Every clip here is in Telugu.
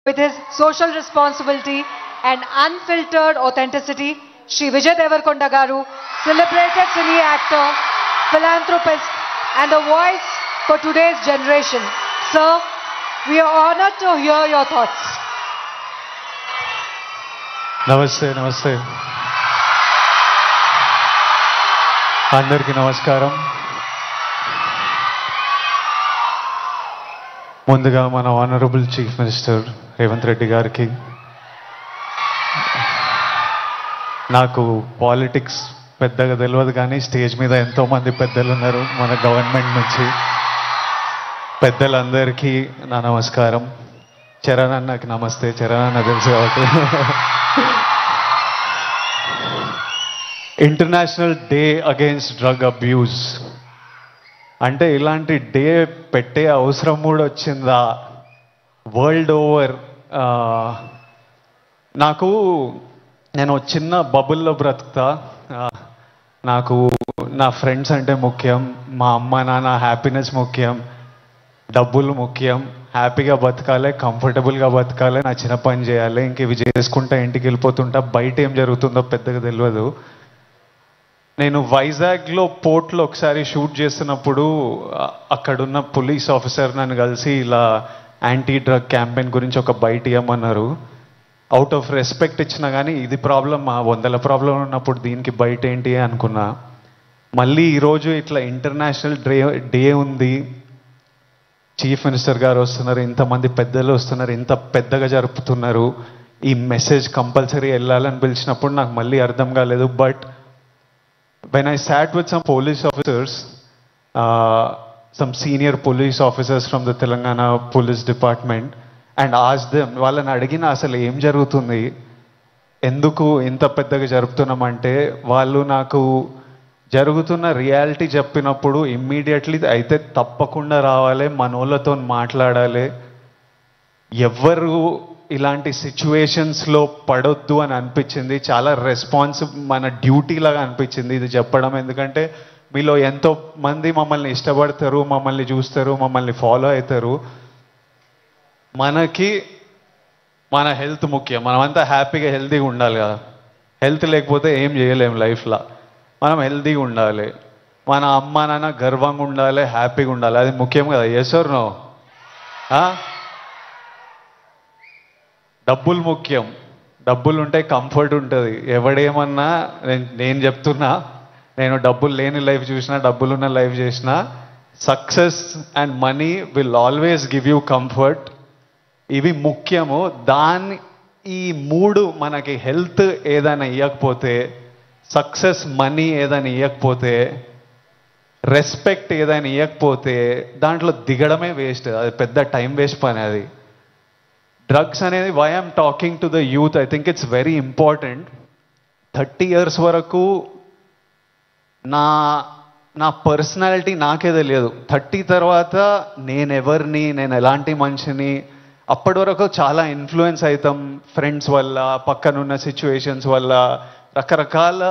with his social responsibility and unfiltered authenticity, Shri Vijay Deverakonda Garu, celebrated cine actor, philanthropist, and a voice for today's generation. Sir, we are honored to hear your thoughts. నమస్తే నమస్తే అందరికీ నమస్కారం. ముందుగా మన honourable chief minister Revanth Reddy గారికి, నాకు పాలిటిక్స్ పెద్దగా తెలియదు కానీ స్టేజ్ మీద ఎంతోమంది పెద్దలు ఉన్నారు మన గవర్నమెంట్ నుంచి. పెద్దలందరికీ నా నమస్కారం. చరణ్ అన్నకి నమస్తే. చరణ్ అన్న తెలుసు కాబట్టి. International day against drug abuse అంటే ఇలాంటి డే పెట్టే అవసరం కూడా వచ్చిందా వరల్డ్ ఓవర్? నేను చిన్న బబుల్లో బ్రతుకుతా. నాకు నా ఫ్రెండ్స్ అంటే ముఖ్యం, మా అమ్మ నాన్న హ్యాపీనెస్ ముఖ్యం, డబ్బులు ముఖ్యం, హ్యాపీగా బతకాలి, కంఫర్టబుల్గా బతకాలి, నా చిన్న పని చేయాలి, ఇంక ఇవి చేసుకుంటా ఇంటికి వెళ్ళిపోతుంటా. బయట ఏం జరుగుతుందో పెద్దగా తెలియదు. నేను వైజాగ్లో పోర్ట్లో ఒకసారి షూట్ చేస్తున్నప్పుడు అక్కడున్న పోలీస్ ఆఫీసర్ నన్ను కలిసి ఇలా యాంటీ డ్రగ్ క్యాంపెయిన్ గురించి ఒక బయట ఇవ్వమన్నారు. అవుట్ ఆఫ్ రెస్పెక్ట్ ఇచ్చినా కానీ ఇది ప్రాబ్లం, 100 ప్రాబ్లం ఉన్నప్పుడు దీనికి బయట ఏంటి అనుకున్నా. మళ్ళీ ఈరోజు ఇట్లా ఇంటర్నేషనల్ డే ఉంది, చీఫ్ మినిస్టర్ గారు వస్తున్నారు, ఇంతమంది పెద్దలు వస్తున్నారు, ఇంత పెద్దగా జరుపుతున్నారు, ఈ మెసేజ్ కంపల్సరీ వెళ్ళాలని పిలిచినప్పుడు నాకు మళ్ళీ అర్థం కాలేదు. But when I sat with some police officers, some senior police officers from the Telangana police department, and asked them, వాళ్ళని అడిగిన అసలు ఏం జరుగుతుంది, ఎందుకు ఇంత పెద్దగా జరుపుతున్నామంటే వాళ్ళు నాకు జరుగుతున్న రియాలిటీ చెప్పినప్పుడు ఇమ్మీడియట్లీ అయితే తప్పకుండా రావాలి, మనోళ్ళతో మాట్లాడాలి, ఎవ్వరు ఇలాంటి సిచ్యువేషన్స్లో పడొద్దు అని అనిపించింది. చాలా మన డ్యూటీ లాగా అనిపించింది ఇది చెప్పడం. ఎందుకంటే మీలో ఎంతో మంది మమ్మల్ని ఇష్టపడతారు, మమ్మల్ని చూస్తారు, మమ్మల్ని ఫాలో అవుతారు. మనకి మన హెల్త్ ముఖ్యం. మనమంతా హ్యాపీగా హెల్తీగా ఉండాలి కదా. హెల్త్ లేకపోతే ఏం చేయలేము లైఫ్లో. మనం హెల్తీగా ఉండాలి, మన అమ్మ నాన్న గర్వంగా ఉండాలి, హ్యాపీగా ఉండాలి, అది ముఖ్యం కదా. Yes or no? డబ్బులు ముఖ్యం. డబ్బులు ఉంటే కంఫర్ట్ ఉంటుంది. ఎవడేమన్నా నేను చెప్తున్నా, నేను డబ్బులు లేని లైఫ్ చూసినా, డబ్బులున్న లైఫ్ చేసినా, success and money will always give you comfort. ఇవి ముఖ్యము. ఈ 3 మనకి హెల్త్ ఏదైనా ఇవ్వకపోతే, సక్సెస్ మనీ ఏదైనా ఇవ్వకపోతే, రెస్పెక్ట్ ఏదైనా ఇవ్వకపోతే దాంట్లో దిగడమే వేస్ట్. అది పెద్ద టైం వేస్ట్ పని. అది డ్రగ్స్ అనేది, why I'm talking to the youth, I think it's very important. 30 years వరకు నా పర్సనాలిటీ నాకే తెలియదు. 30 తర్వాత నేనెవరిని, నేను ఎలాంటి మనిషిని, అప్పటి వరకు చాలా ఇన్ఫ్లుయెన్స్ అవుతాం ఫ్రెండ్స్ వల్ల, పక్కనున్న సిచ్యువేషన్స్ వల్ల. రకరకాల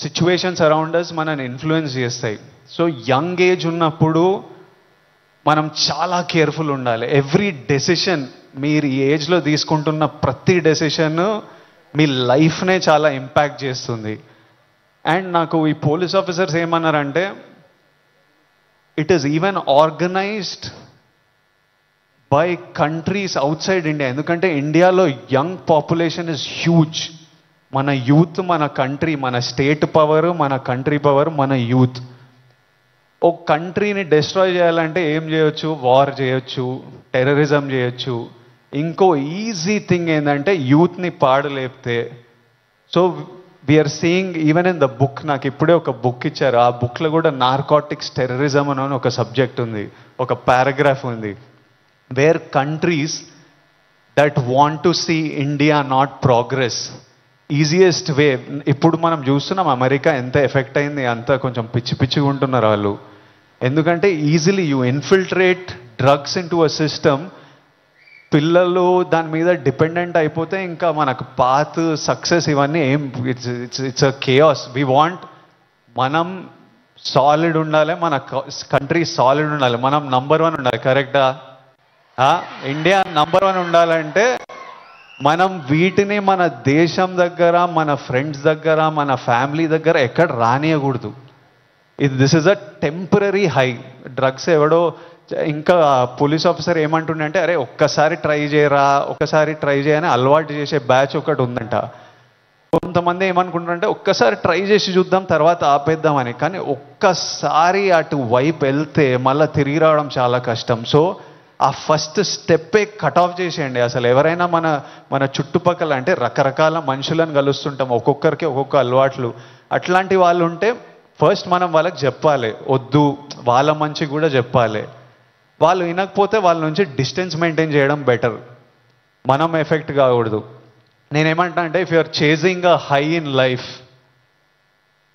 సిచ్యువేషన్స్ అరౌండ్ అస్ మనని ఇన్ఫ్లుయెన్స్ చేస్తాయి. సో యంగ్ ఏజ్ ఉన్నప్పుడు మనం చాలా కేర్ఫుల్ ఉండాలి. ఎవ్రీ డెసిషన్, మీరు ఈ ఏజ్లో తీసుకుంటున్న ప్రతి డెసిషన్ మీ లైఫ్నే చాలా ఇంపాక్ట్ చేస్తుంది. అండ్ నాకు ఈ పోలీస్ ఆఫీసర్స్ ఏమన్నారంటే, it is even organised by countries out side India. ఎందుకంటే ఇండియాలో యంగ్ పాపులేషన్ ఇస్ హ్యూజ్. మన యూత్, మన కంట్రీ, మన స్టేట్ పవర్, మన కంట్రీ పవర్, మన యూత్. ఒక కంట్రీని డిస్ట్రాయ్ చేయాలంటే ఏం చేయొచ్చు? వార్ చేయొచ్చు, టెర్రరిజం చేయొచ్చు. ఇంకో ఈజీ థింగ్ ఏంటంటే యూత్ని పాడు లేపితే. So we are seeing even in the book, నాకు ఇప్పుడే ఒక బుక్ ఇచ్చారు, ఆ బుక్లో కూడా నార్కోటిక్స్ టెర్రరిజం అని ఒక సబ్జెక్ట్ ఉంది, ఒక పారాగ్రాఫ్ ఉంది. Where countries that want to see India not progress, easiest way. ఇప్పుడు మనం చూస్తున్నాం అమెరికా ఎంత ఎఫెక్ట్ అయింది, అంతా కొంచెం పిచ్చిగా ఉంటున్నారు వాళ్ళు. ఎందుకంటే easily you infiltrate drugs in to a system. పిల్లలు దాని మీద డిపెండెంట్ అయిపోతే ఇంకా మనకు పాత్, సక్సెస్ ఇవన్నీ ఏం, it's a chaos. We want, మనం సాలిడ్ ఉండాలి, మన కంట్రీ సాలిడ్ ఉండాలి, మనం నంబర్ 1 ఉండాలి. కరెక్టా? ఇండియా నంబర్ 1 ఉండాలంటే మనం వీటిని మన దేశం దగ్గర, మన ఫ్రెండ్స్ దగ్గర, మన ఫ్యామిలీ దగ్గర ఎక్కడ రానియకూడదు. This is a temporary high. Drugs ఎవడో ఇంకా పోలీస్ ఆఫీసర్ ఏమంటుండే అంటే, అరే ఒక్కసారి ట్రై చేయరా, ఒక్కసారి ట్రై చేయని అలవాటు చేసే బ్యాచ్ ఒకటి ఉందంట. కొంతమంది ఏమనుకుంటారంటే ఒక్కసారి ట్రై చేసి చూద్దాం తర్వాత ఆపేద్దామని. కానీ ఒక్కసారి అటు వైపు వెళ్తే మళ్ళీ తిరిగి రావడం చాలా కష్టం. సో ఆ ఫస్ట్ స్టెప్పే కట్ ఆఫ్ చేసేయండి. అసలు ఎవరైనా మన చుట్టుపక్కల అంటే రకరకాల మనుషులను కలుస్తుంటాం, ఒక్కొక్కరికి ఒక్కొక్క అలవాట్లు. అట్లాంటి వాళ్ళు ఉంటే ఫస్ట్ మనం వాళ్ళకి చెప్పాలి, వద్దు, వాళ్ళ మంచి కూడా చెప్పాలి. వాళ్ళు వినకపోతే వాళ్ళ నుంచి డిస్టెన్స్ మెయింటైన్ చేయడం బెటర్. మనం ఎఫెక్ట్ కాకూడదు. నేనేమంటా అంటే, if you're chasing a high in life,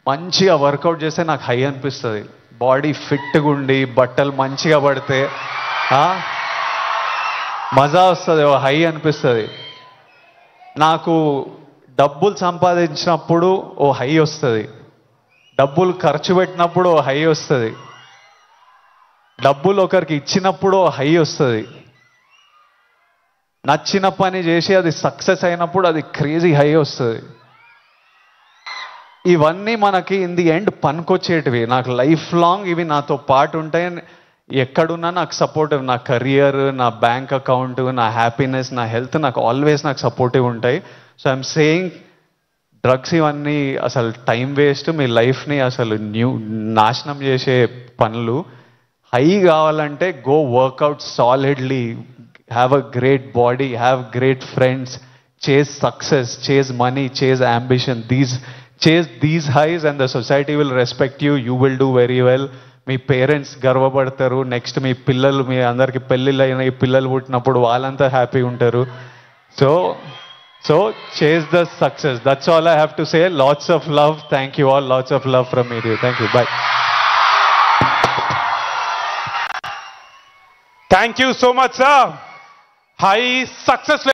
మంచిగా వర్కౌట్ చేస్తే నాకు హై అనిపిస్తుంది. బాడీ ఫిట్గా ఉండి బట్టలు మంచిగా పడితే మజా వస్తుంది, ఓ హై అనిపిస్తుంది. నాకు డబ్బులు సంపాదించినప్పుడు ఓ హై వస్తుంది, డబ్బులు ఖర్చు పెట్టినప్పుడు ఓ హై వస్తుంది, డబ్బులు ఒకరికి ఇచ్చినప్పుడు ఓ హై వస్తుంది, నచ్చిన పని చేసి అది సక్సెస్ అయినప్పుడు అది క్రేజీ హై వస్తుంది. ఇవన్నీ మనకి ఇన్ ది ఎండ్ పనికొచ్చేటివి. నాకు లైఫ్ లాంగ్ ఇవి నాతో పాటు ఉంటాయి. ఎక్కడున్నా నాకు సపోర్టివ్, నా కెరియర్, నా బ్యాంక్ అకౌంట్, నా హ్యాపీనెస్, నా హెల్త్ నాకు ఆల్వేస్ నాకు సపోర్టివ్ ఉంటాయి. సో ఐఎమ్ సేయింగ్, డ్రగ్స్ ఇవన్నీ అసలు టైం వేస్ట్, మీ లైఫ్ని అసలు నాశనం చేసే పనులు. హై కావాలంటే go workout solidly, have a great body, have great friends, chase success, chase money, chase ambition. Chase these highs and the society will respect you. You will do very well. మీ పేరెంట్స్ గర్వపడతారు. నెక్స్ట్ మీ పిల్లలు, మీ అందరికి పెళ్ళిళ్ళు అయిన ఈ పిల్లలు పుట్టినప్పుడు వాళ్ళంతా హ్యాపీ ఉంటారు. So chase the success. That's all I have to say. Lots of love. Thank you all. Lots of love from me. Thank you. By. Thank you so much sir. High success